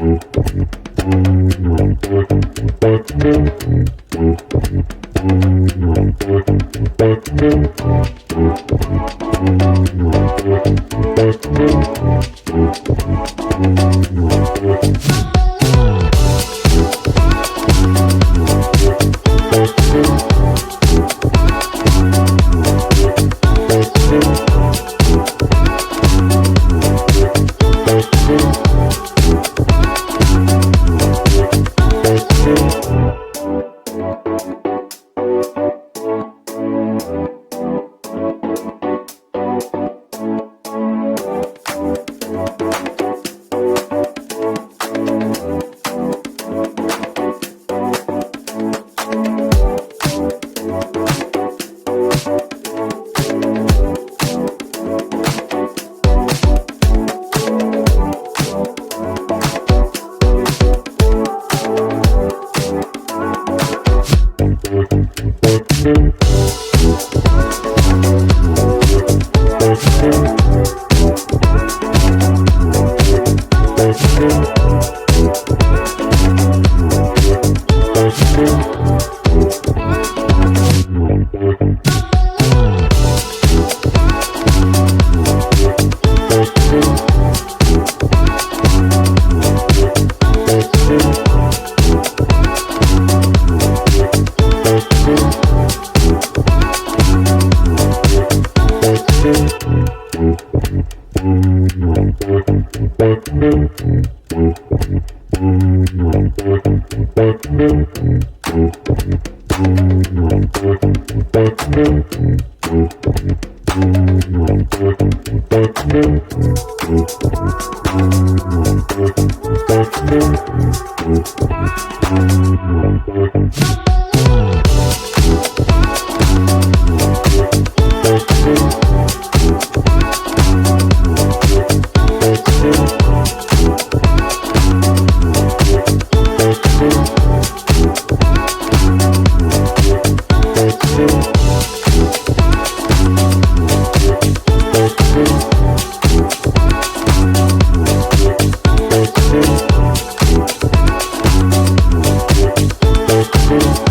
We'll be right back.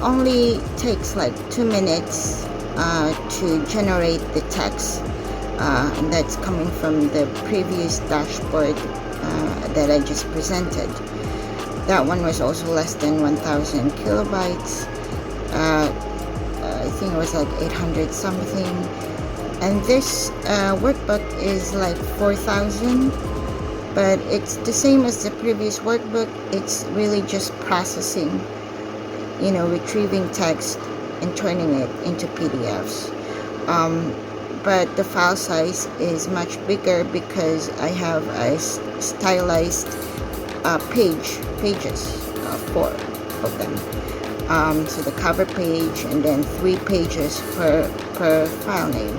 only takes like 2 minutes to generate the text, and that's coming from the previous dashboard that I just presented. That one was also less than 1000 kilobytes. I think it was like 800 something, and this workbook is like 4000, but it's the same as the previous workbook. It's really just processing, retrieving text and turning it into PDFs. But the file size is much bigger because I have a stylized pages, 4 of them. So the cover page, and then 3 pages per file name.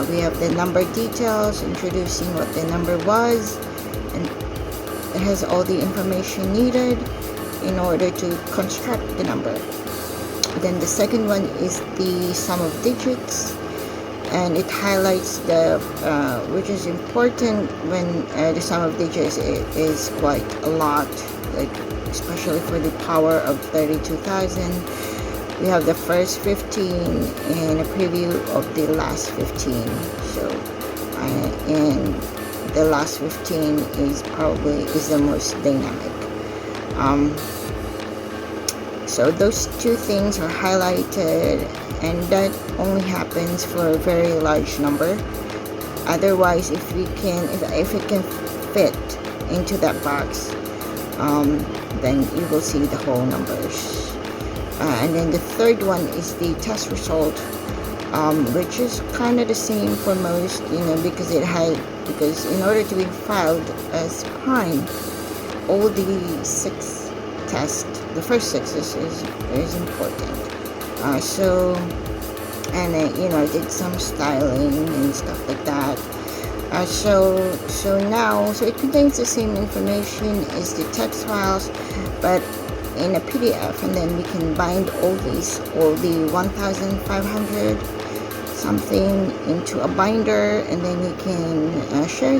We have the number details, introducing what the number was, and it has all the information needed in order to construct the number. Then the second one is the sum of digits, and it highlights which is important when the sum of digits is quite a lot, like especially for the power of 32,000. We have the first 15 and a preview of the last 15. So and the last 15 is the most dynamic. So those two things are highlighted, and that only happens for a very large number. Otherwise, if it can fit into that box, then you will see the whole numbers. And then the third one is the test result, which is kind of the same for most, because in order to be filed as prime, all the first 6 is important. I did some styling and stuff like that. So it contains the same information as the text files, but in a PDF, and then we can bind all the 1500 something into a binder, and then you can share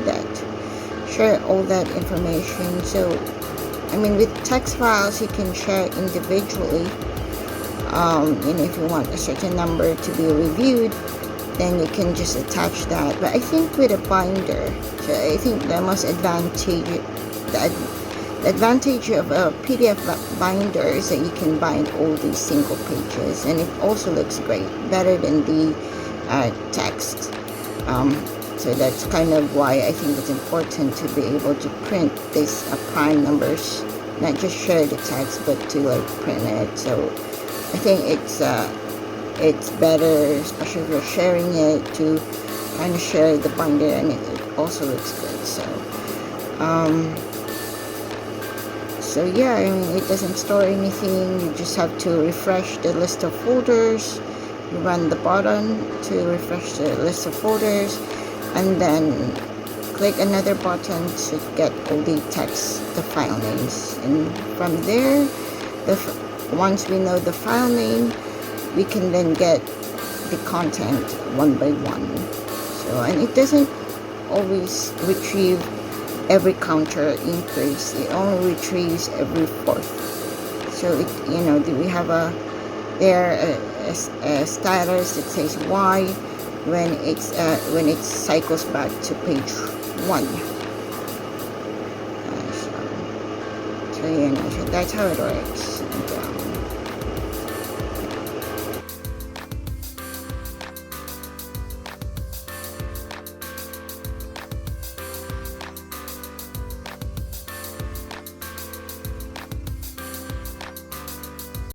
all that information. So with text files, you can share individually. If you want a certain number to be reviewed, then you can just attach that. But I think with a binder, so I think the advantage of a PDF binder is that you can bind all these single pages, and it also looks great, better than the text. So that's kind of why I think it's important to be able to print these prime numbers, not just share the text, but to print it. So I think it's better, especially if you're sharing it, to kind of share the binder, and it also looks good. So yeah, it doesn't store anything. You just have to refresh the list of folders. You run the button to refresh the list of folders, and then click another button to get all the file names. And from there, once we know the file name, we can then get the content one by one. So, and it doesn't always retrieve every counter increase. It only retrieves every 4th. So we have a stylus that says Y when it cycles back to page 1. So that's how it works. And,